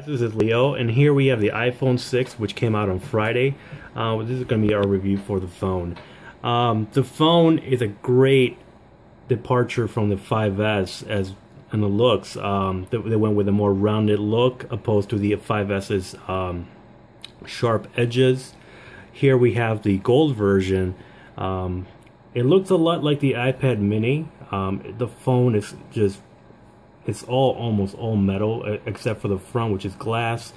This is Leo, and here we have the iPhone 6, which came out on Friday. This is going to be our review for the phone. The phone is a great departure from the 5S as in the looks. They went with a more rounded look opposed to the 5S's sharp edges. Here we have the gold version. It looks a lot like the iPad mini. The phone is just, it's almost all metal except for the front, which is glass.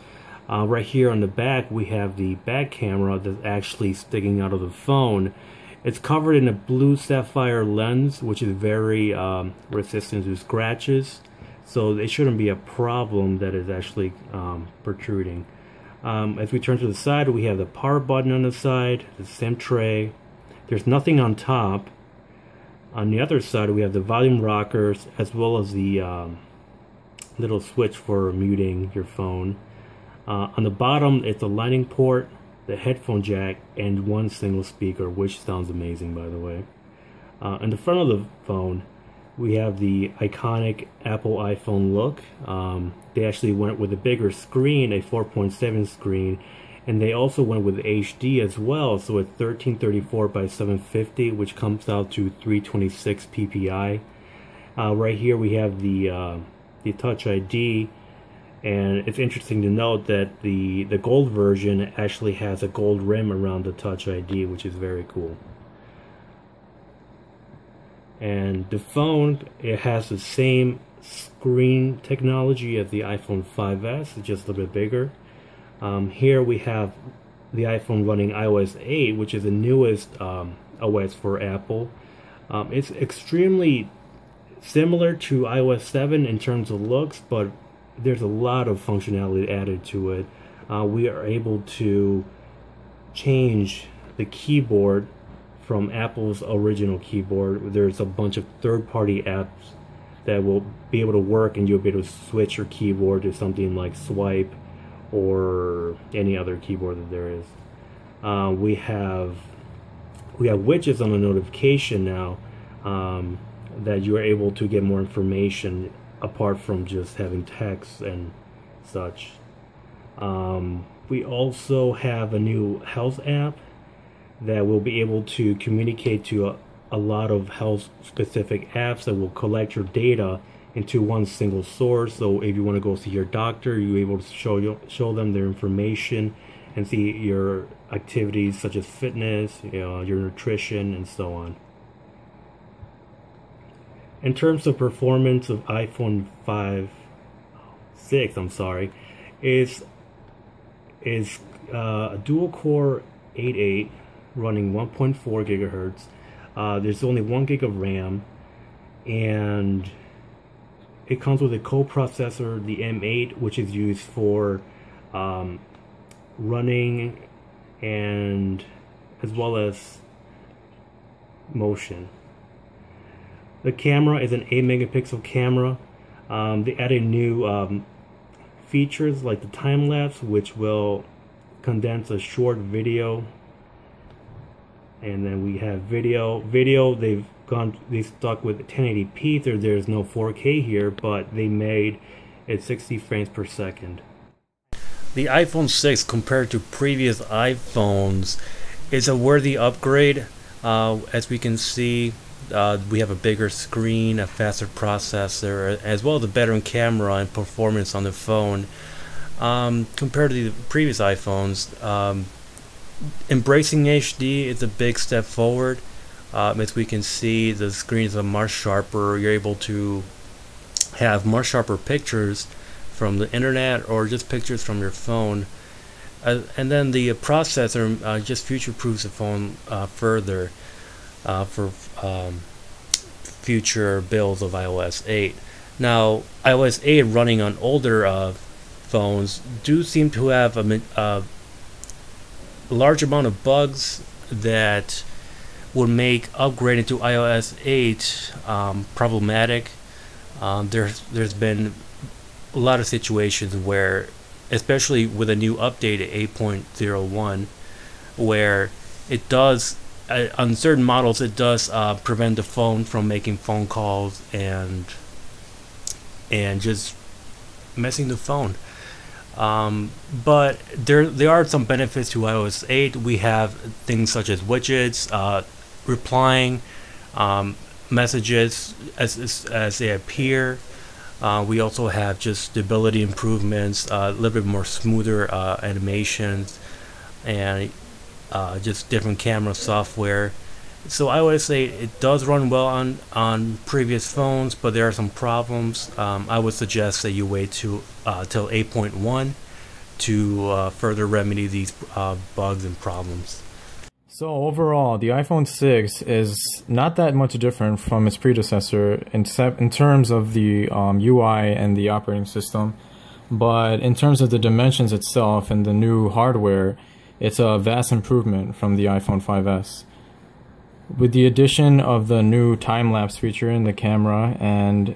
Right here on the back we have the back camera that's actually sticking out of the phone. It's covered in a blue sapphire lens, which is very resistant to scratches, so it shouldn't be a problem that is actually protruding. As we turn to the side, we have the power button on the side, the SIM tray. There's nothing on top. On the other side we have the volume rockers as well as the little switch for muting your phone. On the bottom it's a lightning port, the headphone jack, and one single speaker, which sounds amazing, by the way. In the front of the phone we have the iconic Apple iPhone look. They actually went with a bigger screen, a 4.7 screen, and they also went with HD as well, so it's 1334 by 750, which comes out to 326 ppi. Right here we have the Touch ID, and it's interesting to note that the gold version actually has a gold rim around the Touch ID, which is very cool. And the phone, it has the same screen technology as the iPhone 5S, it's just a little bit bigger. Here we have the iPhone running iOS 8, which is the newest OS for Apple. It's extremely similar to iOS 7 in terms of looks, but there's a lot of functionality added to it. We are able to change the keyboard from Apple's original keyboard. There's a bunch of third-party apps that will be able to work, and you'll be able to switch your keyboard to something like Swipe or any other keyboard that there is. We have widgets on the notification now, that you are able to get more information apart from just having text and such. We also have a new health app that will be able to communicate to a lot of health specific apps that will collect your data into one single source. So if you want to go see your doctor, you're able to show them their information and see your activities such as fitness, your nutrition, and so on. In terms of performance of iPhone 6, is a dual core 8.8 running 1.4 gigahertz. There's only 1 gig of RAM, and it comes with a coprocessor, the M8, which is used for running and as well as motion. The camera is an 8 megapixel camera. They added new features like the time lapse, which will condense a short video. And then we have video. They stuck with 1080p. There's no 4K here, but they made it 60 frames per second. The iPhone 6 compared to previous iPhones is a worthy upgrade. As we can see, we have a bigger screen, a faster processor, as well as a better camera and performance on the phone. Compared to the previous iPhones, embracing HD is a big step forward. As we can see, the screens are much sharper. You're able to have much sharper pictures from the internet or just pictures from your phone. And then the processor just future-proofs the phone further for future builds of iOS 8. Now, iOS 8 running on older phones do seem to have a large amount of bugs that would make upgrading to iOS 8 problematic. There's been a lot of situations where, especially with a new update at 8.01, where it does on certain models it does prevent the phone from making phone calls and just messing the phone. But there are some benefits to iOS 8. We have things such as widgets, replying messages as they appear. We also have just stability improvements, a little bit more smoother animations, and just different camera software. So iOS 8, it does run well on previous phones, but there are some problems. I would suggest that you wait till 8.1 to further remedy these bugs and problems. So overall, the iPhone 6 is not that much different from its predecessor in terms of the UI and the operating system, but in terms of the dimensions itself and the new hardware, it's a vast improvement from the iPhone 5S. With the addition of the new time-lapse feature in the camera and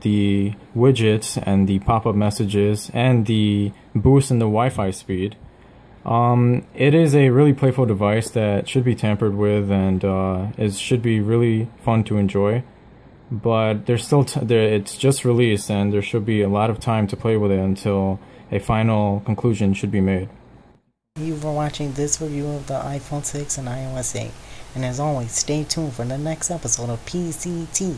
the widgets and the pop-up messages and the boost in the Wi-Fi speed, it is a really playful device that should be tampered with, and it should be really fun to enjoy. But there's still it's just released, and there should be a lot of time to play with it until a final conclusion should be made. You were watching this review of the iPhone 6 and iOS 8, and as always, stay tuned for the next episode of PCT.